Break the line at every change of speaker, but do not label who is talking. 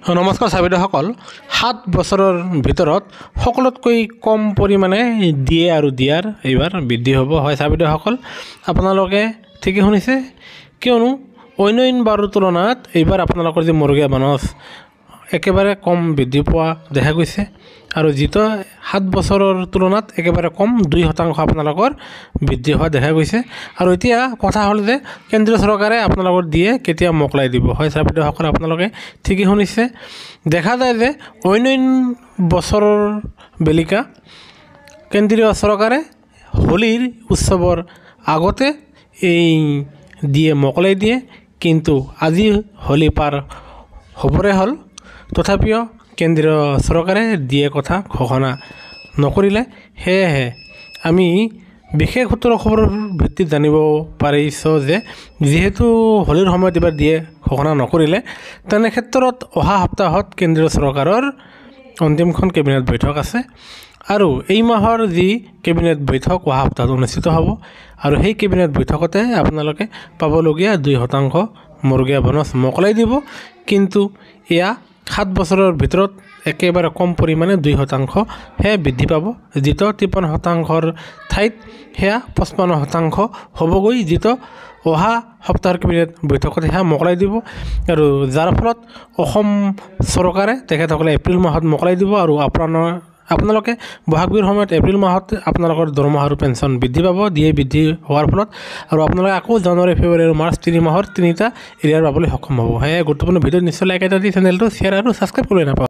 নমস্কাৰ চাবিদসকল 7 বছৰৰ ভিতৰত সকলোতকৈ কম পৰিমাণে দিয়ে আৰু দিয়াৰ এইবাৰ বৃদ্ধি হ'ব হয় চাবিদসকল আপোনালোকে ঠিকই শুনিছে কিয়নো অন্য বাৰৰ তুলনাত এইবাৰ আপোনালোকৰ যে মুৰ্গীৰ বনজ একেবাৰে কম বৃদ্ধি পোৱা দেখা গৈছে আৰু যিটো 7 বছৰৰ তুলনাত একেবাৰে কম 2% আপোনালোকৰ বৃদ্ধি হোৱা দেখা গৈছে আৰু এতিয়া কথা হ'ল যে কেন্দ্ৰীয় চৰকাৰে আপোনালোকৰ দিয়ে কেতিয়া মোকলাই দিব হয় চাবিদসকল আপোনালোকে ঠিকই শুনিছে দেখা যায় যে অন্য বছৰৰ বেলিকা কেন্দ্ৰীয় চৰকাৰে হোলীৰ উৎসৱৰ আগতে এই দিয়ে মোকলাই দিয়ে কিন্তু আজি হোলী পাৰ হ'বৰে হ'ল তথাপিও কেন্দ্ৰীয় চৰকাৰে দিয়ে কথা ঘোষণা নকৰিলে সেয়েহে আমি বিশেষ সূত্ৰৰ খবৰৰ ভিত্তিত জানিব পাৰিছো যে যেহেতু হোলীৰ সময়ত এবাৰ দিয়ে ঘোষণা নকৰিলে তেনে ক্ষেত্ৰত অহা সপ্তাহত কেন্দ্ৰীয় চৰকাৰৰ অন্তিমখন কেবিনেট বৈঠক আছে আৰু এই মাহৰ যি কেবিনেট বৈঠক অহা সপ্তাহত অনুষ্ঠিত হ'ব আৰু সেই কেবিনেট বৈঠকতে আপোনালোকে পাবলগীয়া 2% মুৰ্গীৰ বনজ মোকলাই দিব কিন্তু এয়া 7 বছৰৰ ভিতৰত একেবাৰে কম পৰিমাণে 2% হে বৃদ্ধি পাব যিটো 53%ৰ ঠাইত হেয়া 55% হ'বগৈ যিটো অহা সপ্তাহৰ কেবিনেট বৈঠকতে হেয়া মোকলাই দিব আৰু যাৰ ফলত অসম চৰকাৰে তেখেতসকলে এপ্ৰিল মাহত মোকলাই দিব আৰু আপোনালোকে বহাগ বিহুৰ সময়ত এপ্ৰিল মাহত আপোনালোকৰ দৰমহা আৰু পেঞ্চন বৃদ্ধি পাব দিয়ে বৃদ্ধি হোৱাৰ ফলত আৰু আপোনালোকে আকৌ জানুৱাৰী ফেব্ৰুৱাৰী আৰু মাৰ্চ 3 মাহৰ 3টা এৰিয়াৰ পাবলৈ সক্ষম হ'ব সেয়ে গুৰুত্বপূৰ্ণ ভিডিঅ' নিশ্চয় লাইক এটা দি চেনেলটো শ্বেয়াৰ আৰু ছাবস্ক্ৰাইব কৰি নাপাব